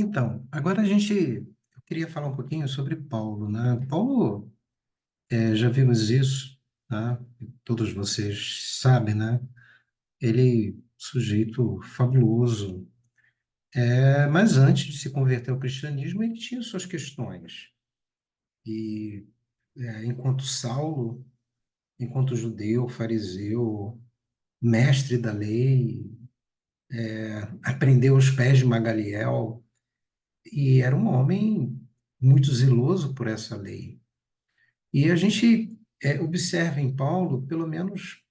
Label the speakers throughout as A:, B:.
A: Então, agora eu queria falar um pouquinho sobre Paulo, né? Paulo, já vimos isso, tá? Todos vocês sabem, né? Ele, sujeito fabuloso, mas antes de se converter ao cristianismo, ele tinha suas questões. E, enquanto Saulo, enquanto judeu, fariseu, mestre da lei, aprendeu aos pés de Gamaliel, e era um homem muito zeloso por essa lei. E a gente observa em Paulo, pelo menos,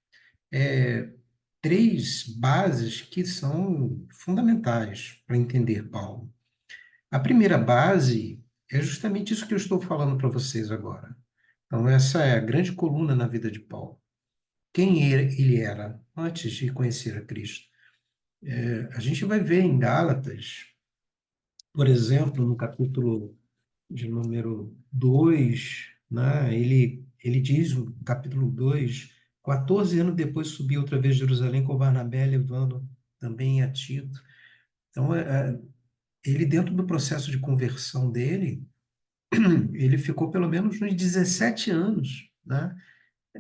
A: três bases que são fundamentais para entender Paulo. A primeira base é justamente isso que eu estou falando para vocês agora. Então, essa é a grande coluna na vida de Paulo. Quem ele era antes de conhecer a Cristo? A gente vai ver em Gálatas, por exemplo, no capítulo de número 2, né? Ele diz no capítulo 2, 14 anos depois subiu outra vez a Jerusalém com Barnabé, levando também a Tito. Então, ele dentro do processo de conversão dele, ele ficou pelo menos uns 17 anos, né?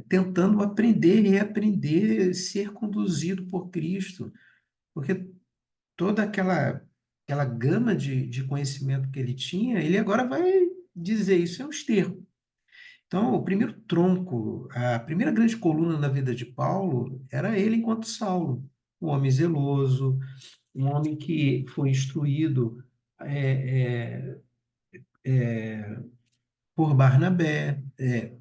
A: Tentando aprender e reaprender, ser conduzido por Cristo, porque toda aquela gama de conhecimento que ele tinha, ele agora vai dizer isso é um esterco. Então, o primeiro tronco, a primeira grande coluna na vida de Paulo era ele enquanto Saulo, um homem zeloso, um homem que foi instruído é, por Barnabé,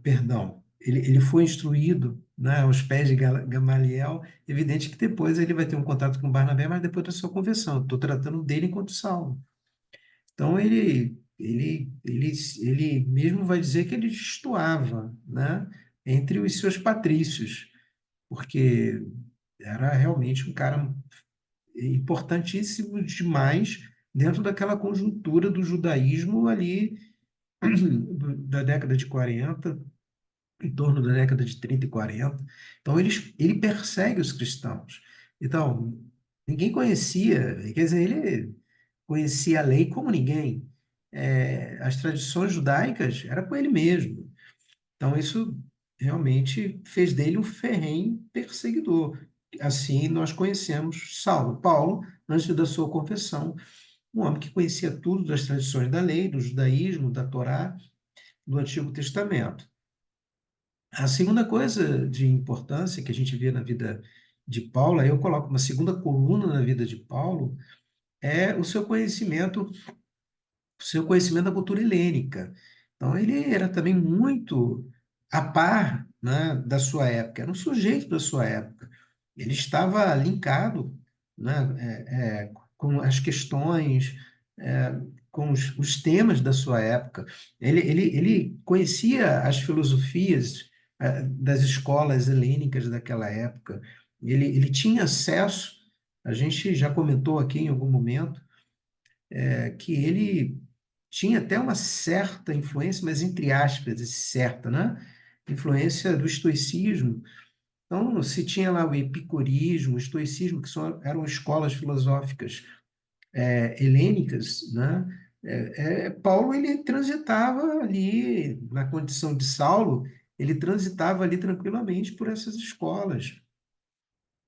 A: perdão, ele foi instruído, né, aos pés de Gamaliel. Evidente que depois ele vai ter um contato com Barnabé, mas depois da sua conversão. Estou tratando dele enquanto Saulo. Então, ele mesmo vai dizer que ele destoava, né, entre os seus patrícios, porque era realmente um cara importantíssimo demais dentro daquela conjuntura do judaísmo ali da década de 40, em torno da década de 30 e 40. Então, ele persegue os cristãos. Então, ninguém conhecia, quer dizer, ele conhecia a lei como ninguém. As tradições judaicas era com ele mesmo. Então, isso realmente fez dele um ferrenho perseguidor. Assim, nós conhecemos Saulo. Paulo, antes da sua confissão, um homem que conhecia tudo das tradições da lei, do judaísmo, da Torá, do Antigo Testamento. A segunda coisa de importância que a gente vê na vida de Paulo, aí eu coloco uma segunda coluna na vida de Paulo, é o seu conhecimento da cultura helênica. Então, ele era também muito a par, né, da sua época, era um sujeito da sua época. Ele estava linkado, né, com as questões, é, com os temas da sua época. Ele conhecia as filosofias, das escolas helênicas daquela época. Ele tinha acesso, a gente já comentou aqui em algum momento, que ele tinha até uma certa influência, mas entre aspas, esse certa, né? Influência do estoicismo. Então, se tinha lá o epicurismo, o estoicismo, que eram escolas filosóficas helênicas, né? Paulo, ele transitava ali, na condição de Saulo, ele transitava ali tranquilamente por essas escolas.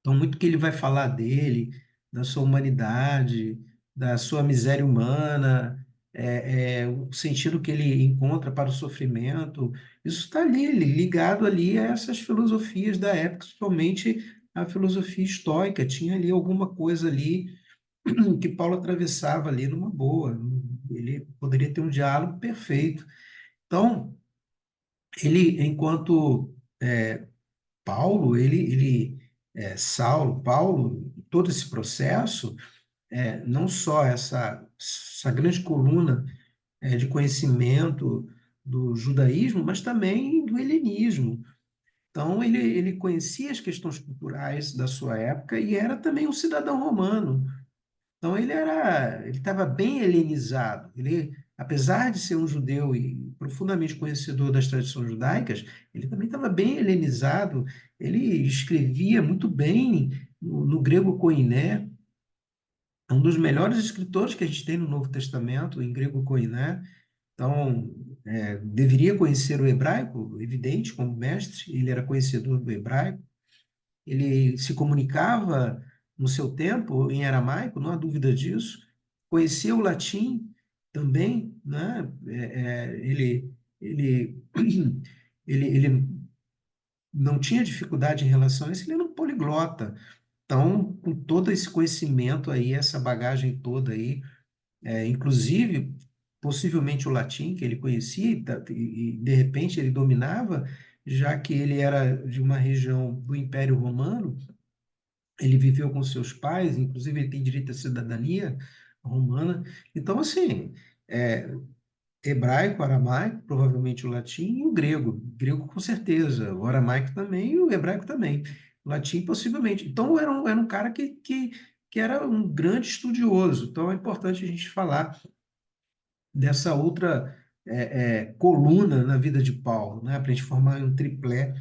A: Então, muito que ele vai falar dele, da sua humanidade, da sua miséria humana, o sentido que ele encontra para o sofrimento, isso está ali, ligado ali a essas filosofias da época, principalmente a filosofia estoica. Tinha ali alguma coisa ali que Paulo atravessava ali numa boa. Ele poderia ter um diálogo perfeito. Então, ele, enquanto Paulo, Saulo, Paulo, todo esse processo, não só essa grande coluna de conhecimento do judaísmo, mas também do helenismo. Então, ele conhecia as questões culturais da sua época e era também um cidadão romano. Então ele estava bem helenizado. Ele, apesar de ser um judeu e profundamente conhecedor das tradições judaicas, ele também estava bem helenizado. Ele escrevia muito bem no grego koiné. É um dos melhores escritores que a gente tem no Novo Testamento, em grego koiné. Então, deveria conhecer o hebraico, evidente, como mestre, ele era conhecedor do hebraico, ele se comunicava no seu tempo em aramaico, não há dúvida disso, conhecia o latim também, né? Ele, ele não tinha dificuldade em relação a isso, ele era um poliglota. Então, com todo esse conhecimento aí, essa bagagem toda aí, inclusive, possivelmente o latim que ele conhecia, e de repente ele dominava, já que ele era de uma região do Império Romano, ele viveu com seus pais, inclusive ele tem direito à cidadania romana. Então, assim, é, hebraico, aramaico, provavelmente o latim e o grego. Grego com certeza, o aramaico também e o hebraico também. O latim possivelmente. Então era um cara que era um grande estudioso. Então é importante a gente falar dessa outra coluna na vida de Paulo, né? Para a gente formar um triplé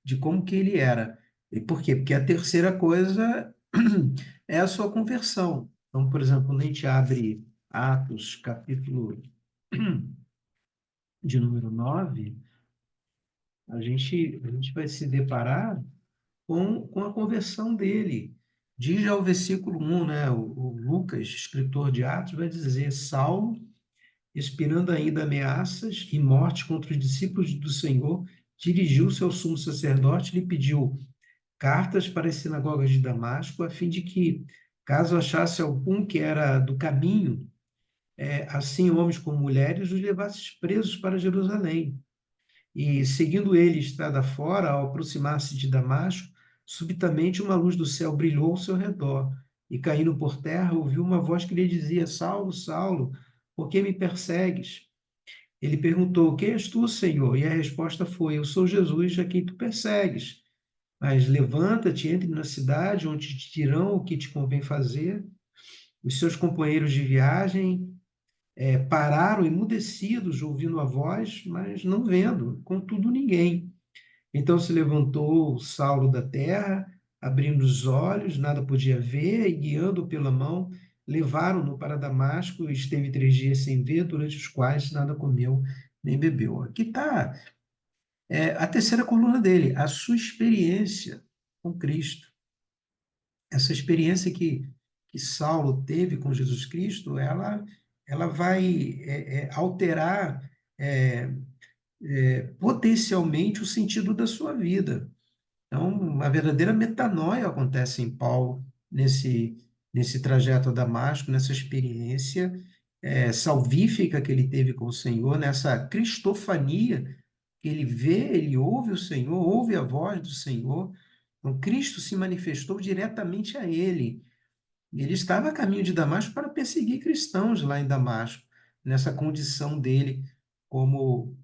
A: de como que ele era. E por quê? Porque a terceira coisa é a sua conversão. Então, por exemplo, quando a gente abre Atos, capítulo de número 9, a gente vai se deparar com a conversão dele. Diz já o versículo 1, né? O Lucas, escritor de Atos, vai dizer: Saulo, expirando ainda ameaças e morte contra os discípulos do Senhor, dirigiu-se ao sumo sacerdote e lhe pediu cartas para as sinagogas de Damasco, a fim de que, caso achasse algum que era do caminho, assim homens como mulheres, os levasse presos para Jerusalém. E, seguindo ele estrada fora, ao aproximar-se de Damasco, subitamente uma luz do céu brilhou ao seu redor, e caindo por terra, ouviu uma voz que lhe dizia: Saulo, Saulo, por que me persegues? Ele perguntou: Quem és tu, Senhor? E a resposta foi: Eu sou Jesus, a quem tu persegues. Mas levanta-te, entre na cidade, onde te dirão o que te convém fazer. Os seus companheiros de viagem pararam emudecidos, ouvindo a voz, mas não vendo, contudo, ninguém. Então se levantou Saulo da terra, abrindo os olhos, nada podia ver, e guiando pela mão, levaram-no para Damasco, e esteve 3 dias sem ver, durante os quais nada comeu nem bebeu. Aqui está a terceira coluna dele, a sua experiência com Cristo. Essa experiência que Saulo teve com Jesus Cristo, ela vai alterar é, potencialmente o sentido da sua vida. Então, uma verdadeira metanoia acontece em Paulo nesse trajeto a Damasco, nessa experiência salvífica que ele teve com o Senhor, nessa cristofania que ele vê, ele ouve o Senhor, ouve a voz do Senhor. Então, Cristo se manifestou diretamente a ele. Ele estava a caminho de Damasco para perseguir cristãos lá em Damasco, nessa condição dele como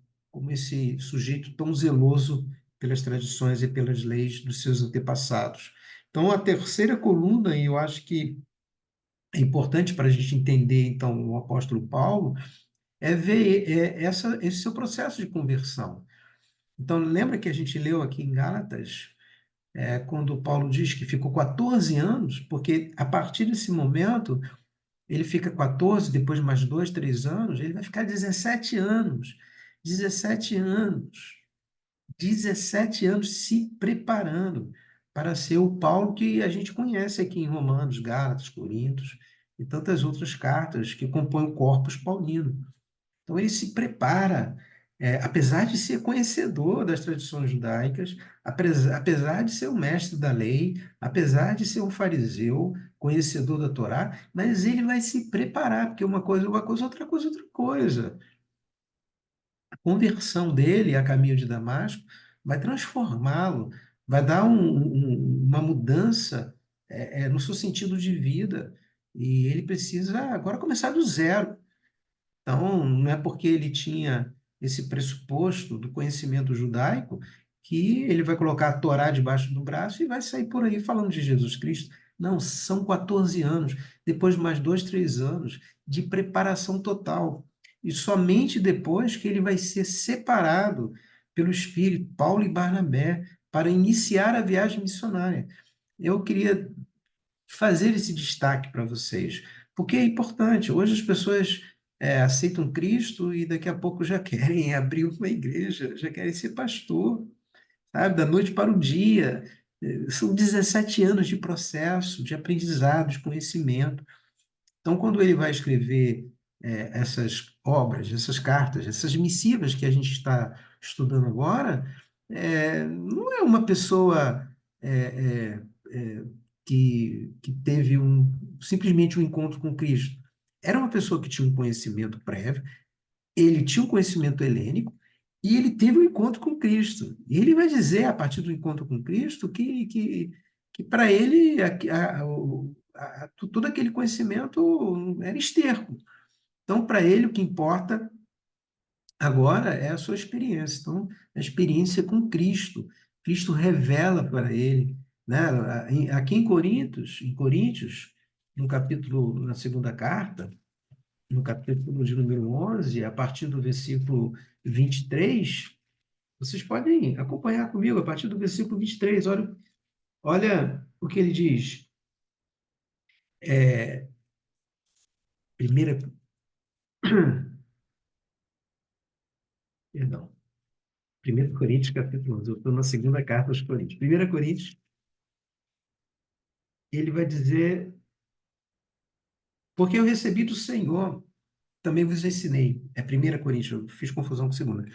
A: esse sujeito tão zeloso pelas tradições e pelas leis dos seus antepassados. Então, a terceira coluna, e eu acho que é importante para a gente entender, então, o apóstolo Paulo, é ver esse seu processo de conversão. Então, lembra que a gente leu aqui em Gálatas, quando Paulo diz que ficou 14 anos, porque a partir desse momento ele fica 14, depois mais 2, 3 anos, ele vai ficar 17 anos. 17 anos. 17 anos se preparando para ser o Paulo que a gente conhece aqui em Romanos, Gálatas, Coríntios e tantas outras cartas que compõem o corpus paulino. Então, ele se prepara, apesar de ser conhecedor das tradições judaicas, apesar de ser um mestre da lei, apesar de ser um fariseu, conhecedor da Torá, mas ele vai se preparar, porque é uma coisa, outra coisa, outra coisa. A conversão dele a caminho de Damasco vai transformá-lo, vai dar uma mudança no seu sentido de vida, e ele precisa agora começar do zero. Então, não é porque ele tinha esse pressuposto do conhecimento judaico que ele vai colocar a Torá debaixo do braço e vai sair por aí falando de Jesus Cristo. Não, são 14 anos, depois mais 2, 3 anos de preparação total. E somente depois que ele vai ser separado pelo Espírito, Paulo e Barnabé, para iniciar a viagem missionária. Eu queria fazer esse destaque para vocês, porque é importante. Hoje as pessoas aceitam Cristo e daqui a pouco já querem abrir uma igreja, já querem ser pastor, sabe? Da noite para o dia. São 17 anos de processo, de aprendizado, de conhecimento. Então, quando ele vai escrever essas obras, essas cartas, essas missivas que a gente está estudando agora, não é uma pessoa é, é, que teve simplesmente um encontro com Cristo. Era uma pessoa que tinha um conhecimento prévio, ele tinha um conhecimento helênico e ele teve um encontro com Cristo. E ele vai dizer, a partir do encontro com Cristo, que para ele todo aquele conhecimento era esterco. Então, para ele, o que importa agora é a sua experiência. Então, a experiência com Cristo. Cristo revela para ele, né? Aqui em Coríntios, no capítulo, na segunda carta, no capítulo de número 11, a partir do versículo 23, vocês podem acompanhar comigo, a partir do versículo 23, olha o que ele diz. Primeira, perdão, 1 Coríntios, capítulo 11, eu estou na segunda carta aos Coríntios. 1 Coríntios, ele vai dizer, porque eu recebi do Senhor, também vos ensinei. É 1 Coríntios, eu fiz confusão com segunda.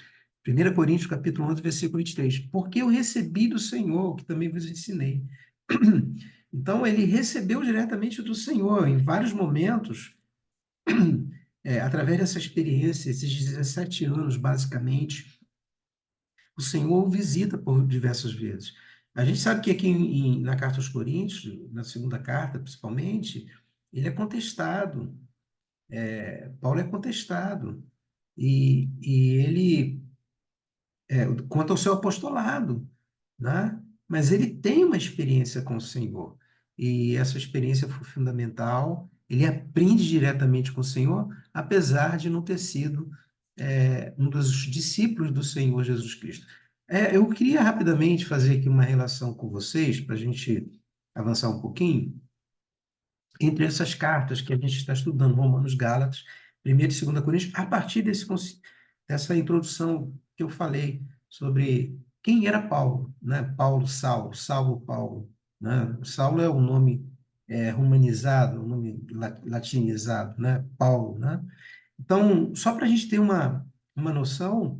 A: 1 Coríntios, capítulo 11, versículo 23. Porque eu recebi do Senhor, que também vos ensinei. Então, ele recebeu diretamente do Senhor, em vários momentos, através dessa experiência, esses 17 anos, basicamente, o Senhor o visita por diversas vezes. A gente sabe que aqui na carta aos Coríntios, na segunda carta, principalmente, ele é contestado. Paulo é contestado. E ele, quanto ao seu apostolado, né? Mas ele tem uma experiência com o Senhor. E essa experiência foi fundamental. Ele aprende diretamente com o Senhor, apesar de não ter sido um dos discípulos do Senhor Jesus Cristo. Eu queria rapidamente fazer aqui uma relação com vocês, para a gente avançar um pouquinho, entre essas cartas que a gente está estudando, Romanos, Gálatas, 1ª e 2ª Coríntios, a partir dessa introdução que eu falei sobre quem era Paulo, né? Paulo, Saulo, Saulo, Paulo, né? Saulo é o nome romanizado, o nome latinizado, né? Paulo, né? Então, só para a gente ter uma noção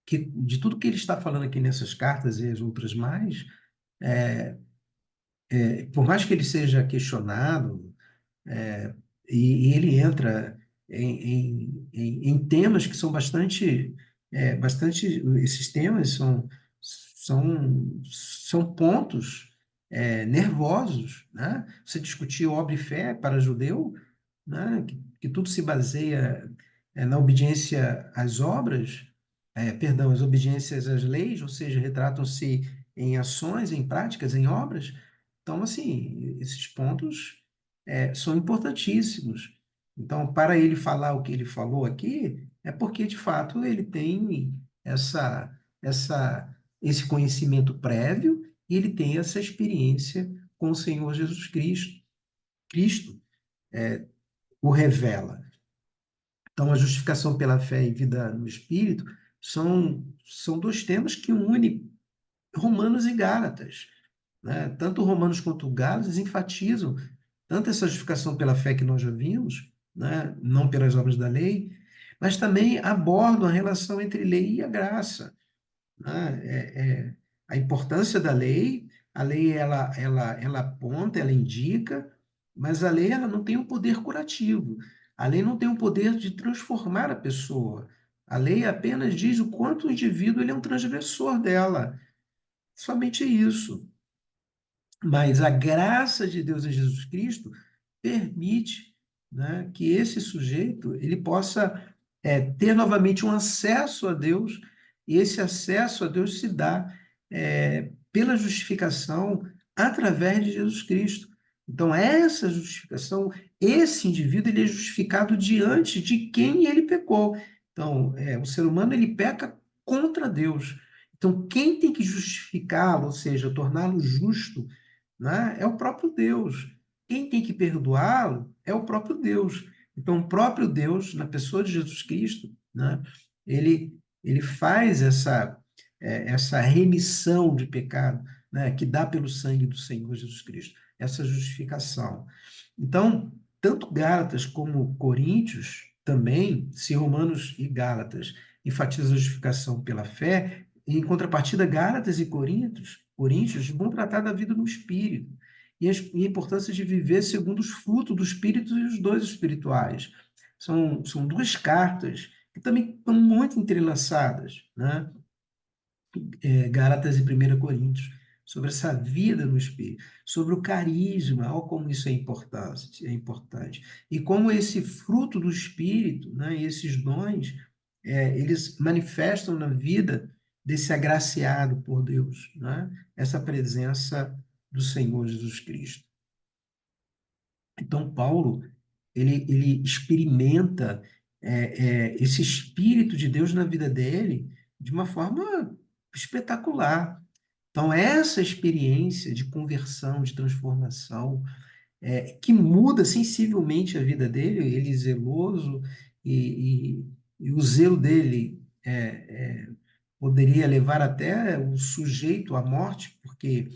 A: de tudo que ele está falando aqui nessas cartas e as outras mais, por mais que ele seja questionado, é, e ele entra em temas que são bastante, esses temas são pontos nervosos, né? Você discutir obra e fé para judeu, né? Que tudo se baseia na obediência às obras, perdão, as obediências às leis, ou seja, retratam-se em ações, em práticas, em obras. Então, assim, esses pontos são importantíssimos. Então, para ele falar o que ele falou aqui, é porque, de fato, ele tem esse conhecimento prévio e ele tem essa experiência com o Senhor Jesus Cristo. Cristo o revela. Então, a justificação pela fé e vida no Espírito são dois temas que unem Romanos e Gálatas, né? Tanto Romanos quanto Gálatas enfatizam tanto essa justificação pela fé que nós já vimos, né? Não pelas obras da lei, mas também abordam a relação entre lei e a graça, né? A importância da lei, a lei ela aponta, ela indica, mas a lei ela não tem um poder curativo, a lei não tem o poder de transformar a pessoa, a lei apenas diz o quanto o indivíduo ele é um transgressor dela, somente isso. Mas a graça de Deus em Jesus Cristo permite, né, que esse sujeito ele possa ter novamente um acesso a Deus, e esse acesso a Deus se dá pela justificação através de Jesus Cristo. Então, essa justificação, esse indivíduo ele é justificado diante de quem ele pecou. Então, o ser humano ele peca contra Deus. Então, quem tem que justificá-lo, ou seja, torná-lo justo, né, é o próprio Deus. Quem tem que perdoá-lo é o próprio Deus. Então, o próprio Deus, na pessoa de Jesus Cristo, né, ele faz essa remissão de pecado, né, que dá pelo sangue do Senhor Jesus Cristo, essa justificação. Então, tanto Gálatas como Coríntios também, se Romanos e Gálatas enfatizam a justificação pela fé, em contrapartida, Gálatas e Coríntios vão tratar da vida no Espírito e a importância de viver segundo os frutos do Espírito e os dons espirituais. São duas cartas que também estão muito entrelaçadas, né? Gálatas e 1 Coríntios, sobre essa vida no Espírito, sobre o carisma, olha como isso é importante. E como esse fruto do Espírito, né, esses dons, eles manifestam na vida desse agraciado por Deus, né, essa presença do Senhor Jesus Cristo. Então, Paulo, ele experimenta esse Espírito de Deus na vida dele de uma forma espetacular. Então, essa experiência de conversão, de transformação, que muda sensivelmente a vida dele, ele zeloso, e, e o zelo dele poderia levar até o sujeito à morte, porque,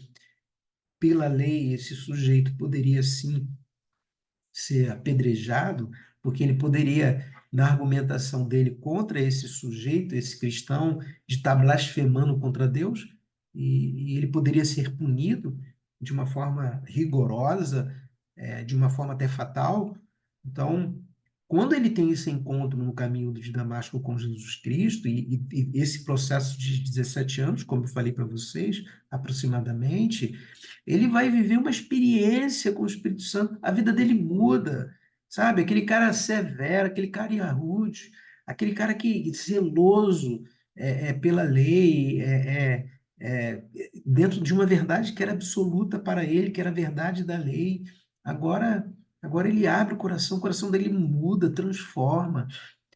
A: pela lei, esse sujeito poderia sim ser apedrejado, porque ele poderia, na argumentação dele contra esse sujeito, esse cristão, de estar blasfemando contra Deus, e ele poderia ser punido de uma forma rigorosa, de uma forma até fatal. Então, quando ele tem esse encontro no caminho de Damasco com Jesus Cristo, e esse processo de 17 anos, como eu falei para vocês, aproximadamente, ele vai viver uma experiência com o Espírito Santo, a vida dele muda, sabe? Aquele cara severo, aquele cara rude, aquele cara que zeloso pela lei, dentro de uma verdade que era absoluta para ele, que era a verdade da lei. Agora, agora ele abre o coração dele muda, transforma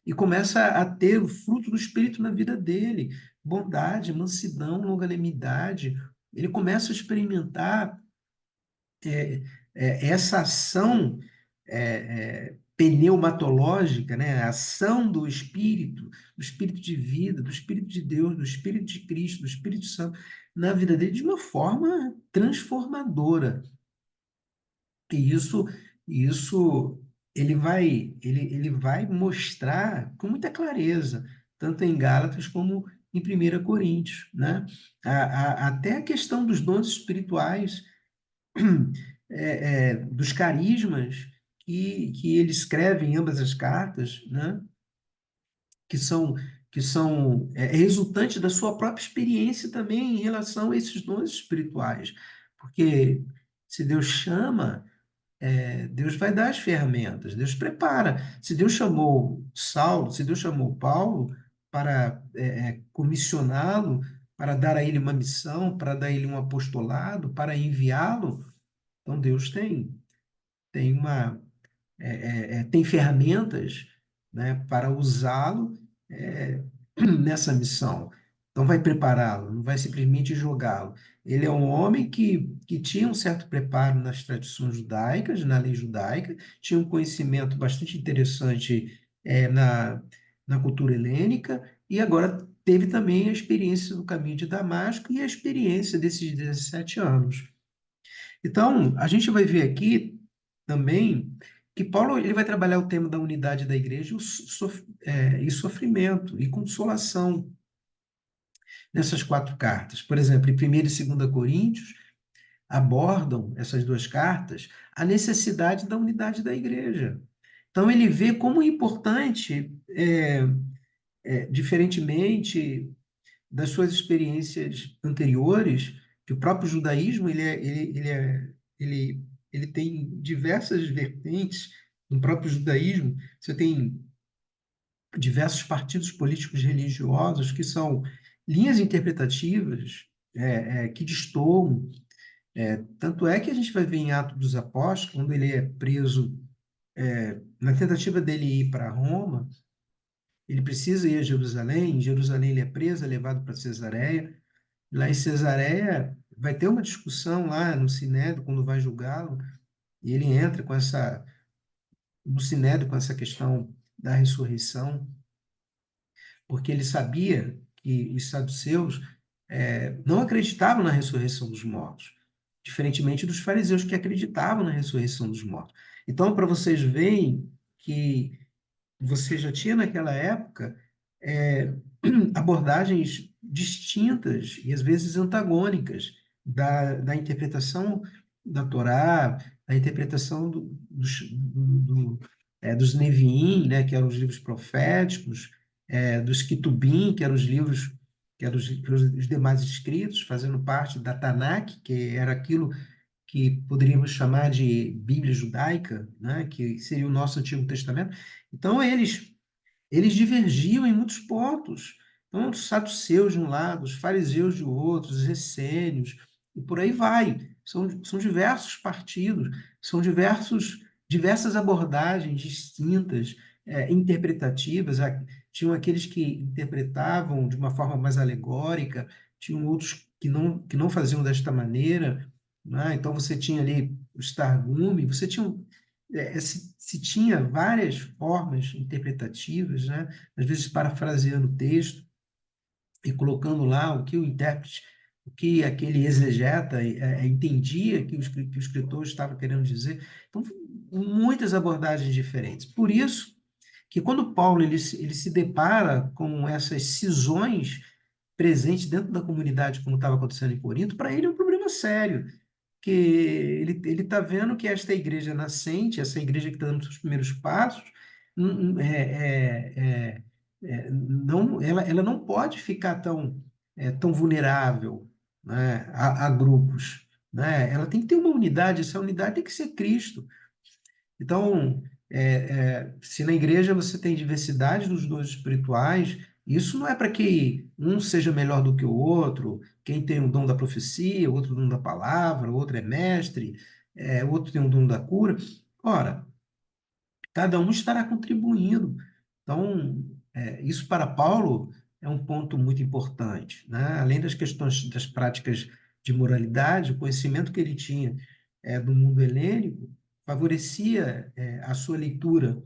A: e começa a ter o fruto do Espírito na vida dele, bondade, mansidão, longanimidade. Ele começa a experimentar essa ação pneumatológica, né? A ação do Espírito de vida, do Espírito de Deus, do Espírito de Cristo, do Espírito Santo na vida dele de uma forma transformadora. E isso ele vai mostrar com muita clareza, tanto em Gálatas como em 1 Coríntios, né? Até a questão dos dons espirituais, dos carismas que ele escreve em ambas as cartas, né? que são, que são resultantes da sua própria experiência também em relação a esses dons espirituais. Porque se Deus chama, Deus vai dar as ferramentas, Deus prepara. Se Deus chamou Saulo, se Deus chamou Paulo para comissioná-lo, para dar a ele uma missão, para dar a ele um apostolado, para enviá-lo, então Deus tem uma tem ferramentas, né, para usá-lo nessa missão. Então vai prepará-lo, não vai simplesmente jogá-lo. Ele é um homem que tinha um certo preparo nas tradições judaicas, na lei judaica, tinha um conhecimento bastante interessante na cultura helênica, e agora teve também a experiência do caminho de Damasco e a experiência desses 17 anos. Então, a gente vai ver aqui também que Paulo ele vai trabalhar o tema da unidade da igreja e sofrimento e consolação nessas quatro cartas. Por exemplo, em 1 e 2 Coríntios abordam essas duas cartas a necessidade da unidade da igreja. Então, ele vê como é importante, diferentemente das suas experiências anteriores, que o próprio judaísmo ele tem diversas vertentes no próprio judaísmo. Você tem diversos partidos políticos religiosos que são linhas interpretativas que destoam. Tanto é que a gente vai ver em Atos dos Apóstolos, quando ele é preso, na tentativa dele ir para Roma, ele precisa ir a Jerusalém. Em Jerusalém ele é preso, é levado para Cesareia. Lá em Cesareia, vai ter uma discussão lá no Sinédrio, quando vai julgá-lo, e ele entra no Sinédrio com essa questão da ressurreição, porque ele sabia que os saduceus não acreditavam na ressurreição dos mortos, diferentemente dos fariseus que acreditavam na ressurreição dos mortos. Então, para vocês verem que você já tinha naquela época é, abordagens distintas e às vezes antagônicas da interpretação da Torá, da interpretação dos Neviim, né, que eram os livros proféticos, dos Ketubim, que eram os livros, que eram os demais escritos, fazendo parte da Tanakh, que era aquilo que poderíamos chamar de Bíblia judaica, né, que seria o nosso Antigo Testamento. Então, eles divergiam em muitos pontos. Então, os saduceus de um lado, os fariseus de outro, os essênios, e por aí vai. São diversos partidos, são diversas abordagens distintas, interpretativas. Tinham aqueles que interpretavam de uma forma mais alegórica, tinham outros que não faziam desta maneira, né? Então, você tinha ali os Targumi, você tinha se tinha várias formas interpretativas, né? Às vezes parafraseando o texto e colocando lá o que o intérprete, o que aquele exegeta entendia que o escritor estava querendo dizer. Então, muitas abordagens diferentes. Por isso que quando Paulo ele se depara com essas cisões presentes dentro da comunidade, como estava acontecendo em Corinto, para ele é um problema sério que ele está vendo que esta igreja nascente, essa igreja que está dando seus primeiros passos, não, ela não pode ficar tão vulnerável, né, a grupos, né? Ela tem que ter uma unidade, essa unidade tem que ser Cristo. Então, se na igreja você tem diversidade dos dons espirituais, isso não é para que um seja melhor do que o outro, quem tem o dom da profecia, o outro o dom da palavra, o outro é mestre, o outro tem o dom da cura. Ora, cada um estará contribuindo. Então, isso para Paulo é um ponto muito importante, né? Além das questões das práticas de moralidade, o conhecimento que ele tinha do mundo helênico favorecia a sua leitura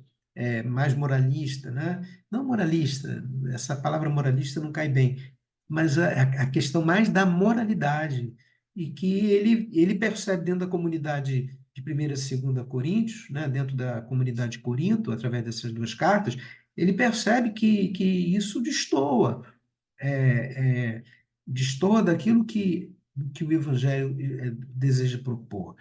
A: mais moralista, né? Não moralista, essa palavra moralista não cai bem, mas a questão mais da moralidade, e que ele percebe dentro da comunidade de 1ª e 2ª Coríntios, né, dentro da comunidade de Corinto, através dessas duas cartas, ele percebe que isso destoa daquilo que o Evangelho deseja propor.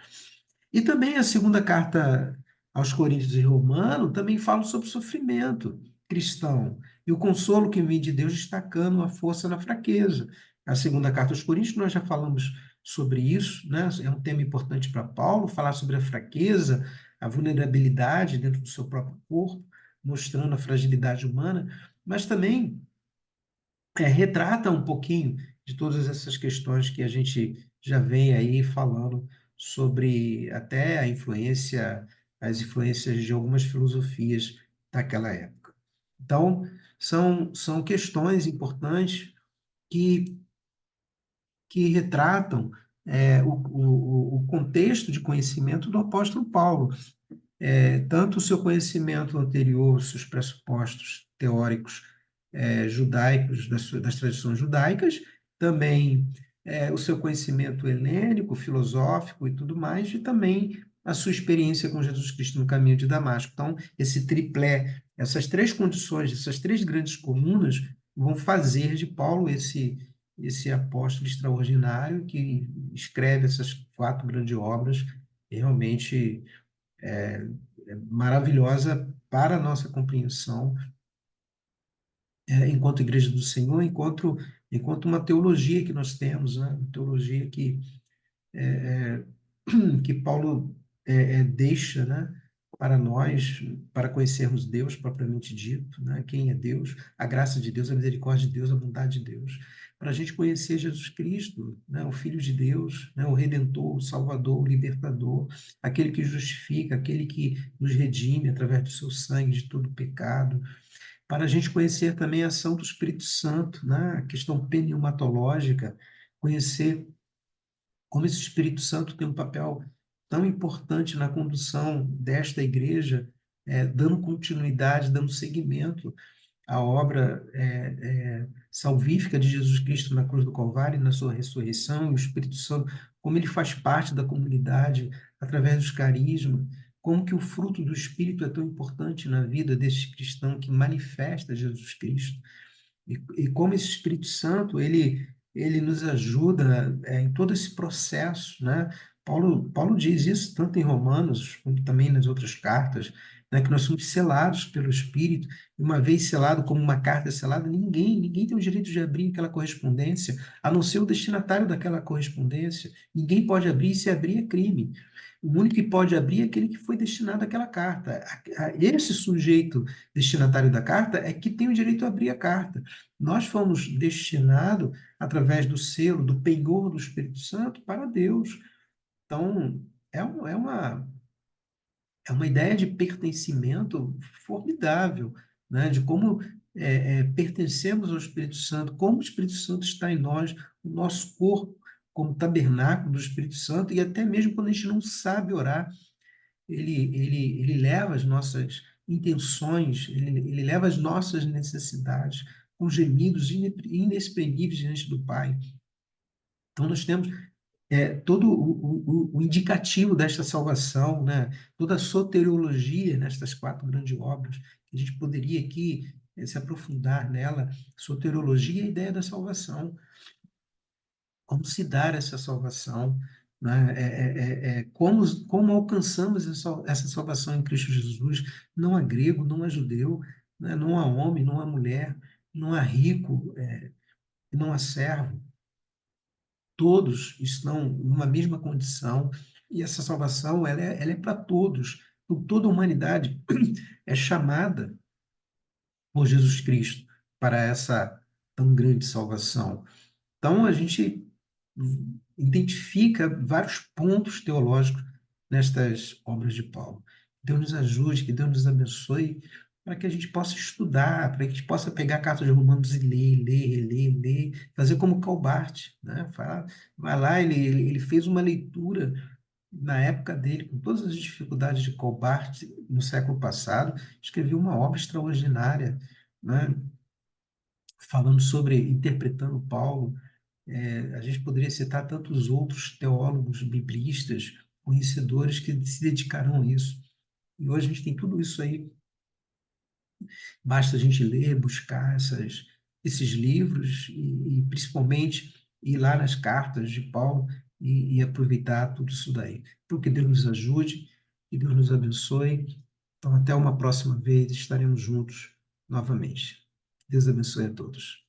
A: E também a segunda carta aos Coríntios e Romanos também fala sobre o sofrimento cristão e o consolo que vem de Deus, destacando a força na fraqueza. A segunda carta aos Coríntios, nós já falamos sobre isso, né? É um tema importante para Paulo, falar sobre a fraqueza, a vulnerabilidade dentro do seu próprio corpo, mostrando a fragilidade humana, mas também retrata um pouquinho de todas essas questões que a gente já vem aí falando sobre até as influências de algumas filosofias daquela época. Então, são questões importantes que, que retratam o contexto de conhecimento do apóstolo Paulo. Tanto o seu conhecimento anterior, seus pressupostos teóricos judaicos, das tradições judaicas, também o seu conhecimento helênico, filosófico e tudo mais, e também a sua experiência com Jesus Cristo no caminho de Damasco. Então, esse triplé, essas três condições, essas três grandes colunas, vão fazer de Paulo esse apóstolo extraordinário que escreve essas 4 grandes obras, realmente maravilhosa para a nossa compreensão enquanto Igreja do Senhor, enquanto uma teologia que nós temos, né? Uma teologia que Paulo deixa, né? Para nós, para conhecermos Deus propriamente dito, né? Quem é Deus, a graça de Deus, a misericórdia de Deus, a bondade de Deus, para a gente conhecer Jesus Cristo, né? O Filho de Deus, né? O Redentor, o Salvador, o Libertador, aquele que justifica, aquele que nos redime através do seu sangue de todo pecado, para a gente conhecer também a ação do Espírito Santo, né? A questão pneumatológica, conhecer como esse Espírito Santo tem um papel tão importante na condução desta igreja, dando continuidade, dando seguimento à obra salvífica de Jesus Cristo na cruz do Calvário, na sua ressurreição, e o Espírito Santo, como ele faz parte da comunidade através dos carismas, como que o fruto do Espírito é tão importante na vida desse cristão que manifesta Jesus Cristo. E como esse Espírito Santo, ele nos ajuda em todo esse processo, né? Paulo diz isso tanto em Romanos, como também nas outras cartas, né? Que nós somos selados pelo Espírito, e uma vez selado como uma carta selada, ninguém tem o direito de abrir aquela correspondência, a não ser o destinatário daquela correspondência. Ninguém pode abrir, e se abrir é crime. O único que pode abrir é aquele que foi destinado àquela carta. Esse sujeito destinatário da carta é que tem o direito a abrir a carta. Nós fomos destinados, através do selo, do penhor do Espírito Santo, para Deus. Então, é uma ideia de pertencimento formidável, né? De como pertencemos ao Espírito Santo, como o Espírito Santo está em nós, o nosso corpo como tabernáculo do Espírito Santo, e até mesmo quando a gente não sabe orar, ele leva as nossas intenções, ele leva as nossas necessidades com gemidos inexprimíveis diante do Pai. Então, nós temos todo o indicativo desta salvação, né? Toda a soteriologia nestas quatro grandes obras, que a gente poderia aqui se aprofundar nela. Soteriologia é a ideia da salvação. Como se dar essa salvação, né? Como alcançamos essa salvação em Cristo Jesus. Não há grego, não há judeu, né? Não há homem, não há mulher, não há rico, não há servo. Todos estão numa mesma condição, e essa salvação ela é para todos. Então, toda a humanidade é chamada por Jesus Cristo para essa tão grande salvação. Então, a gente identifica vários pontos teológicos nestas obras de Paulo. Que Deus nos ajude, que Deus nos abençoe, para que a gente possa estudar, para que a gente possa pegar a carta de Romanos e ler, fazer como Calbart, né? Vai lá, ele fez uma leitura na época dele, com todas as dificuldades de Calbart no século passado, escreveu uma obra extraordinária, né? Falando sobre, interpretando Paulo. A gente poderia citar tantos outros teólogos, biblistas, conhecedores que se dedicaram a isso. E hoje a gente tem tudo isso aí. Basta a gente ler, buscar esses livros e principalmente ir lá nas cartas de Paulo e aproveitar tudo isso daí. Então, que Deus nos ajude, que Deus nos abençoe. Então, até uma próxima vez, estaremos juntos novamente. Deus abençoe a todos.